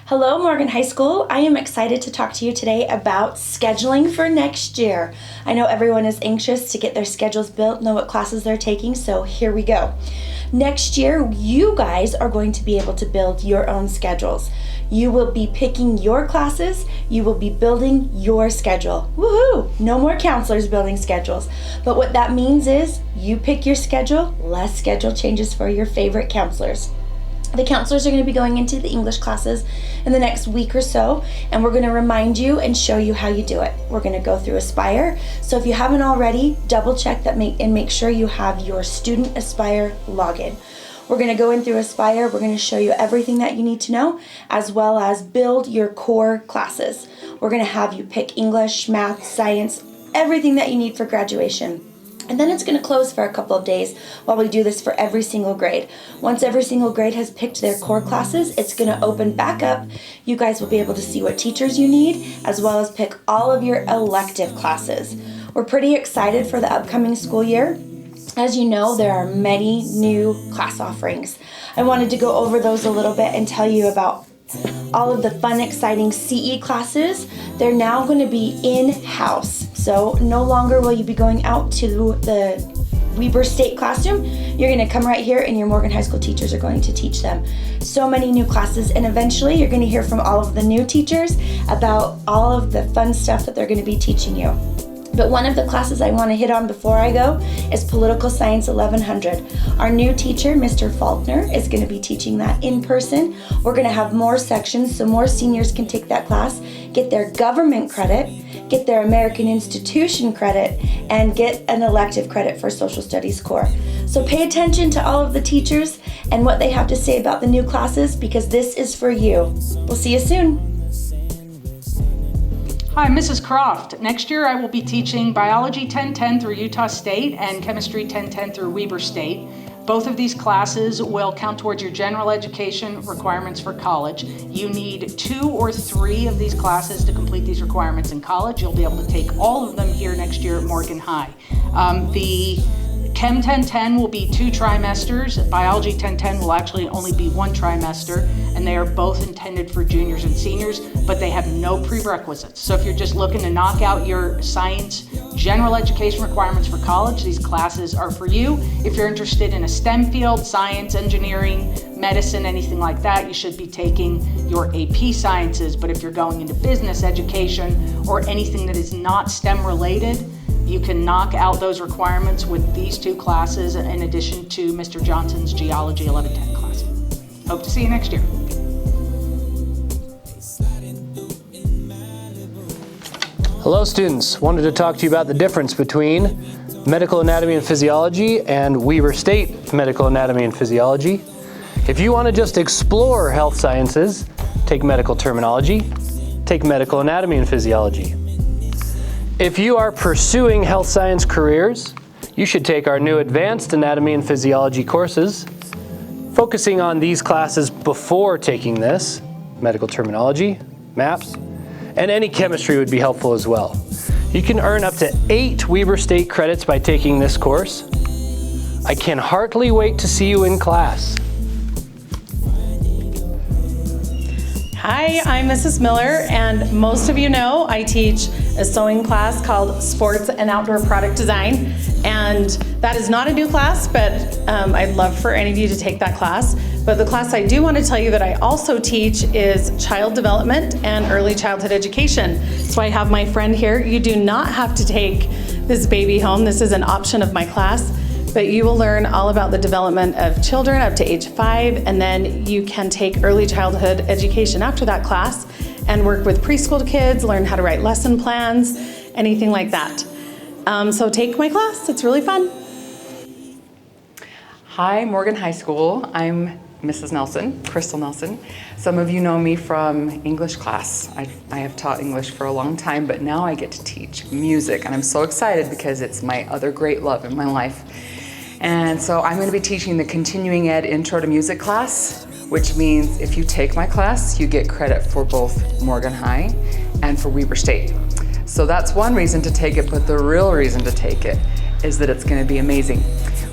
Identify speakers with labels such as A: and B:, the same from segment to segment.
A: Hello, Morgan High School. I am excited to talk to you today about scheduling for next year. I know everyone is anxious to get their schedules built, know what classes they're taking, so here we go. Next year, you guys are going to be able to build your own schedules. You will be picking your classes, you will be building your schedule. Woohoo! No more counselors building schedules. But what that means is you pick your schedule, less schedule changes for your favorite counselors. The counselors are going to be going into the English classes in the next week or so, and we're going to remind you and show you how you do it. We're going to go through Aspire. So if you haven't already, double check that and make sure you have your Student Aspire login. We're going to go in through Aspire. We're going to show you everything that you need to know, as well as build your core classes. We're going to have you pick English, math, science, everything that you need for graduation. And then it's going to close for a couple of days while we do this for every single grade. Once every single grade has picked their core classes, it's going to open back up. You guys will be able to see what teachers you need, as well as pick all of your elective classes. We're pretty excited for the upcoming school year. As you know, there are many new class offerings. I wanted to go over those a little bit and tell you about all of the fun, exciting CE classes. They're now going to be in-house. So no longer will you be going out to the Weber State classroom. You're going to come right here and your Morgan High School teachers are going to teach them. So many new classes, and eventually you're going to hear from all of the new teachers about all of the fun stuff that they're going to be teaching you. But one of the classes I want to hit on before I go is Political Science 1100. Our new teacher, Mr. Faulkner, is going to be teaching that in person. We're going to have more sections so more seniors can take that class, get their government credit, get their American Institution credit, and get an elective credit for Social Studies core. So pay attention to all of the teachers and what they have to say about the new classes, because this is for you. We'll see you soon.
B: Hi, Mrs. Croft. Next year I will be teaching Biology 1010 through Utah State and Chemistry 1010 through Weber State. Both of these classes will count towards your general education requirements for college. You need 2 or 3 of these classes to complete these requirements in college. You'll be able to take all of them here next year at Morgan High. The Chem 1010 will be 2 trimesters. Biology 1010 will actually only be 1 trimester, and they are both intended for juniors and seniors, but they have no prerequisites. So if you're just looking to knock out your science general education requirements for college, these classes are for you. If you're interested in a STEM field, science, engineering, medicine, anything like that, you should be taking your AP sciences. But if you're going into business education or anything that is not STEM related, you can knock out those requirements with these 2 classes in addition to Mr. Johnson's Geology 1110 class. Hope to see you next year.
C: Hello students, wanted to talk to you about the difference between Medical Anatomy and Physiology and Weber State Medical Anatomy and Physiology. If you want to just explore health sciences, take medical terminology, take Medical Anatomy and Physiology. If you are pursuing health science careers, you should take our new Advanced Anatomy and Physiology courses, focusing on these classes before taking this, medical terminology, MAPS, and any chemistry would be helpful as well. You can earn up to 8 Weber State credits by taking this course. I can heartily wait to see you in class.
D: Hi, I'm Mrs. Miller, and most of you know I teach a sewing class called Sports and Outdoor Product Design, and that is not a new class, but I'd love for any of you to take that class. But the class I do want to tell you that I also teach is child development and early childhood education. So I have my friend here. You do not have to take this baby home. This is an option of my class. But you will learn all about the development of children up to age 5, and then you can take early childhood education after that class and work with preschool kids, learn how to write lesson plans, anything like that. So take my class, it's really fun.
E: Hi, Morgan High School. I'm Mrs. Nelson, Crystal Nelson. Some of you know me from English class. I have taught English for a long time, but now I get to teach music, and I'm so excited because it's my other great love in my life. And so I'm going to be teaching the Continuing Ed Intro to Music class, which means if you take my class, you get credit for both Morgan High and for Weber State. So that's one reason to take it, but the real reason to take it is that it's going to be amazing.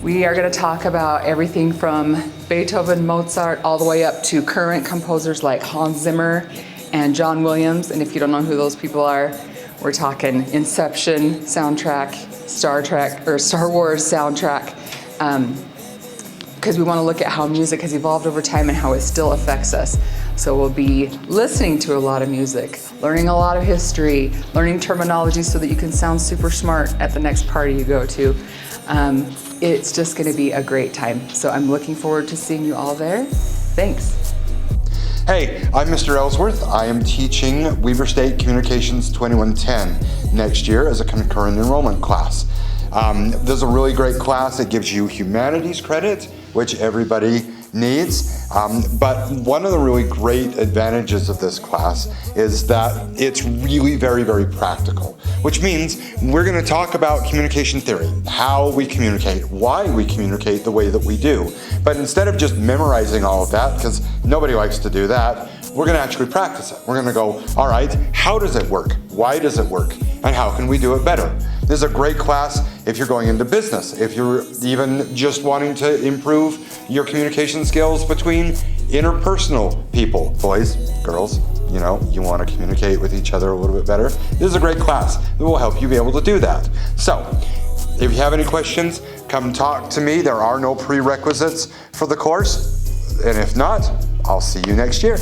E: We are going to talk about everything from Beethoven, Mozart, all the way up to current composers like Hans Zimmer and John Williams. And if you don't know who those people are, we're talking Inception soundtrack, Star Wars soundtrack, because we want to look at how music has evolved over time and how it still affects us. So we'll be listening to a lot of music, learning a lot of history, learning terminology so that you can sound super smart at the next party you go to. It's just going to be a great time. So I'm looking forward to seeing you all there. Thanks.
F: Hey, I'm Mr. Ellsworth. I am teaching Weber State Communications 2110 next year as a concurrent enrollment class. This is a really great class. It gives you humanities credit, which everybody needs. But one of the really great advantages of this class is that it's really very, very practical, which means we're going to talk about communication theory, how we communicate, why we communicate the way that we do. But instead of just memorizing all of that, because nobody likes to do that, we're going to actually practice it. We're going to go, all right, how does it work? Why does it work? And how can we do it better? This is a great class if you're going into business, if you're even just wanting to improve your communication skills between interpersonal people, boys, girls, you know, you want to communicate with each other a little bit better. This is a great class that will help you be able to do that. So, if you have any questions, come talk to me. There are no prerequisites for the course. And if not, I'll see you next year.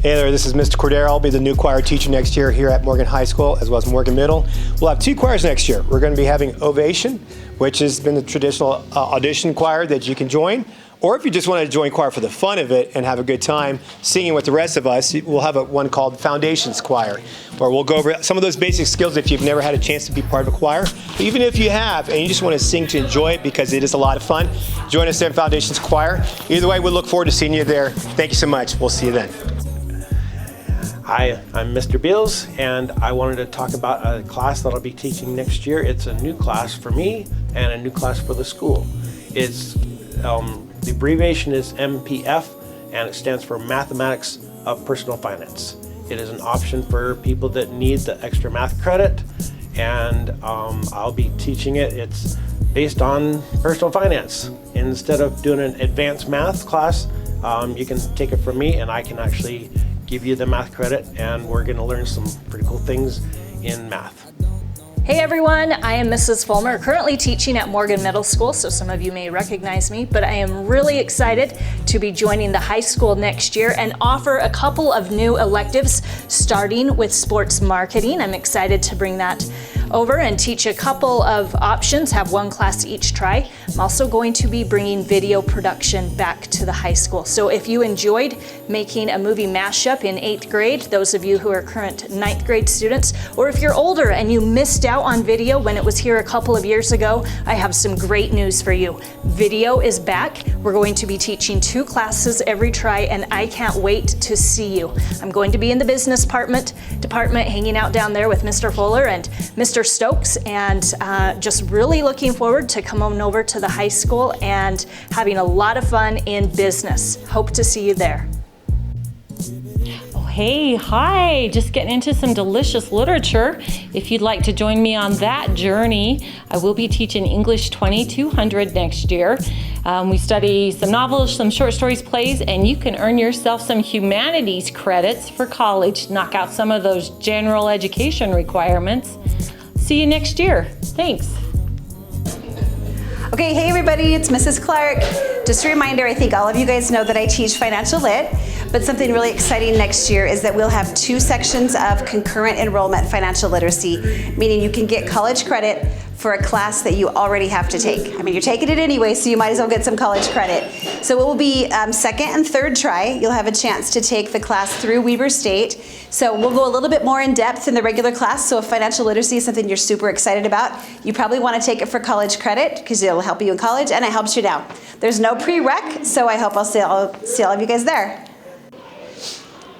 G: Hey there, this is Mr. Cordero. I'll be the new choir teacher next year here at Morgan High School as well as Morgan Middle. We'll have 2 choirs next year. We're going to be having Ovation, which has been the traditional audition choir that you can join. Or if you just want to join choir for the fun of it and have a good time singing with the rest of us, we'll have one called Foundations Choir, where we'll go over some of those basic skills if you've never had a chance to be part of a choir. But even if you have and you just want to sing to enjoy it because it is a lot of fun, join us in Foundations Choir. Either way, we look forward to seeing you there. Thank you so much. We'll see you then.
H: Hi, I'm Mr. Beals, and I wanted to talk about a class that I'll be teaching next year. It's a new class for me and a new class for the school. It's the abbreviation is MPF, and it stands for Mathematics of Personal Finance. It is an option for people that need the extra math credit, and I'll be teaching it. It's based on personal finance. Instead of doing an advanced math class, you can take it from me, and I can actually give you the math credit, and we're going to learn some pretty cool things in math.
I: Hey everyone, I am Mrs. Fulmer, currently teaching at Morgan Middle School, so some of you may recognize me, but I am really excited to be joining the high school next year and offer a couple of new electives, starting with sports marketing. I'm excited to bring that over and teach a couple of options, have one class each try. I'm also going to be bringing video production back to the high school. So if you enjoyed making a movie mashup in 8th grade, those of you who are current 9th grade students, or if you're older and you missed out on video when it was here a couple of years ago, I have some great news for you. Video is back. We're going to be teaching 2 classes every try, and I can't wait to see you. I'm going to be in the business department hanging out down there with Mr. Fuller and Mr. Stokes, and just really looking forward to coming over to the high school and having a lot of fun in business. Hope to see you there.
J: Hey, hi, just getting into some delicious literature. If you'd like to join me on that journey, I will be teaching English 2200 next year. We study some novels, some short stories, plays, and you can earn yourself some humanities credits for college, knock out some of those general education requirements. See you next year. Thanks.
K: Okay, hey everybody, it's Mrs. Clark. Just a reminder, I think all of you guys know that I teach financial lit, but something really exciting next year is that we'll have 2 sections of concurrent enrollment financial literacy, meaning you can get college credit for a class that you already have to take. I mean, you're taking it anyway, so you might as well get some college credit. So it will be 2nd and 3rd try. You'll have a chance to take the class through Weber State. So we'll go a little bit more in depth in the regular class. So if financial literacy is something you're super excited about, you probably want to take it for college credit because it'll help you in college and it helps you now. There's no prereq, so I hope I'll see all of you guys there.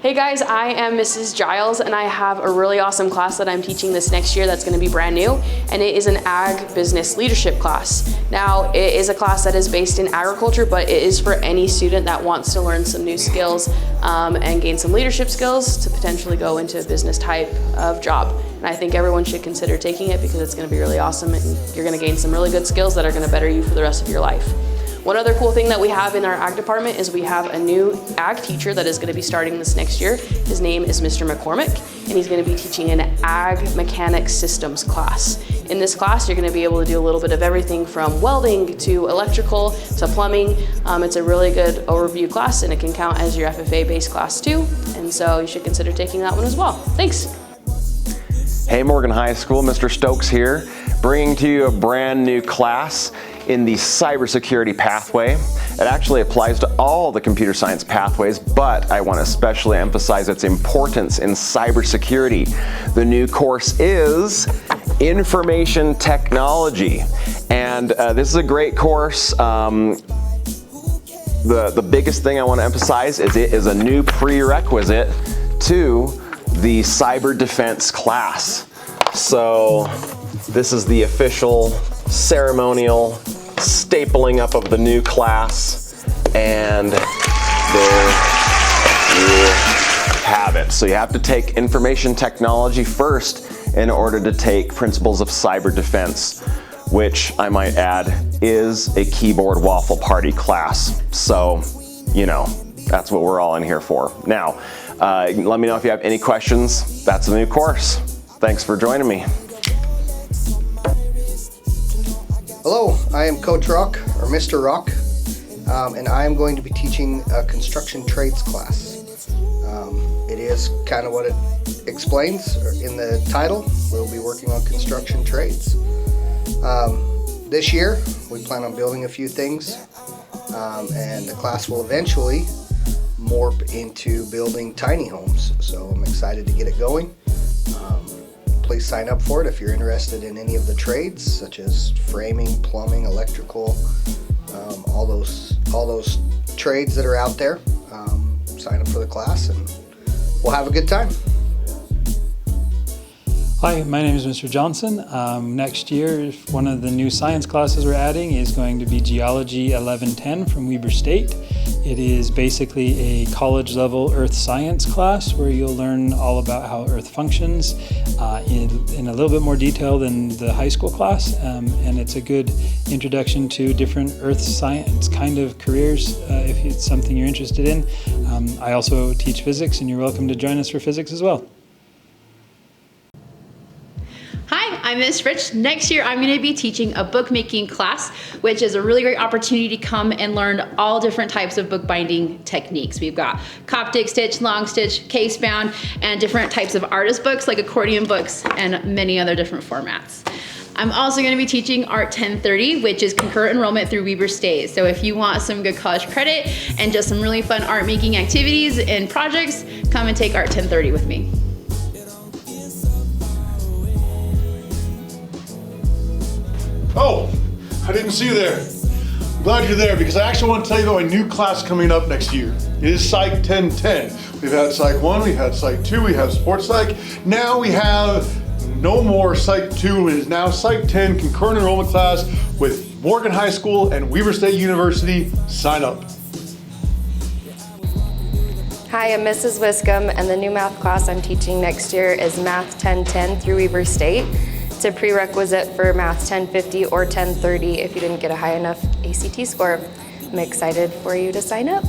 L: Hey guys, I am Mrs. Giles, and I have a really awesome class that I'm teaching this next year that's going to be brand new, and it is an ag business leadership class. Now, it is a class that is based in agriculture, but it is for any student that wants to learn some new skills and gain some leadership skills to potentially go into a business type of job. And I think everyone should consider taking it because it's going to be really awesome, and you're going to gain some really good skills that are going to better you for the rest of your life. One other cool thing that we have in our ag department is we have a new ag teacher that is going to be starting this next year. His name is Mr. McCormick, and he's going to be teaching an ag mechanics systems class. In this class, you're going to be able to do a little bit of everything from welding to electrical to plumbing. It's a really good overview class, and it can count as your FFA-based class too. And so you should consider taking that one as well. Thanks.
M: Hey, Morgan High School, Mr. Stokes here, bringing to you a brand new class in the cybersecurity pathway. It actually applies to all the computer science pathways, but I want to especially emphasize its importance in cybersecurity. The new course is Information Technology, and this is a great course. The biggest thing I want to emphasize is it is a new prerequisite to the cyber defense class. So this is the official ceremonial stapling up of the new class, and there you have it. So you have to take information technology first in order to take principles of cyber defense, which I might add is a keyboard waffle party class. So, you know, that's what we're all in here for. Now, let me know if you have any questions. That's the new course. Thanks for joining me.
N: Hello, I am Coach Rock, or Mr. Rock, and I am going to be teaching a construction trades class. It is kind of what it explains in the title. We'll be working on construction trades. This year, we plan on building a few things, and the class will eventually morph into building tiny homes. So I'm excited to get it going. Please sign up for it if you're interested in any of the trades, such as framing, plumbing, electrical, all those trades that are out there. Sign up for the class and we'll have a good time.
O: Hi, my name is Mr. Johnson. Next year, one of the new science classes we're adding is going to be Geology 1110 from Weber State. It is basically a college-level earth science class where you'll learn all about how Earth functions in a little bit more detail than the high school class, and it's a good introduction to different earth science kind of careers if it's something you're interested in. I also teach physics, and you're welcome to join us for physics as well.
P: Hi, I'm Miss Rich. Next year, I'm going to be teaching a bookmaking class, which is a really great opportunity to come and learn all different types of bookbinding techniques. We've got Coptic stitch, long stitch, case bound, and different types of artist books like accordion books and many other different formats. I'm also going to be teaching Art 1030, which is concurrent enrollment through Weber State. So if you want some good college credit and just some really fun art making activities and projects, come and take Art 1030 with me.
Q: Oh, I didn't see you there. I'm glad you're there because I actually want to tell you about a new class coming up next year. It is Psych 1010. We've had Psych 1, we've had Psych 2, we have Sports Psych. Now we have no more Psych 2. It is now Psych 10 concurrent enrollment class with Morgan High School and Weber State University. Sign up.
R: Hi, I'm Mrs. Wiscombe, and the new math class I'm teaching next year is Math 1010 through Weber State. It's a prerequisite for Math 1050 or 1030 if you didn't get a high enough ACT score. I'm excited for you to sign up.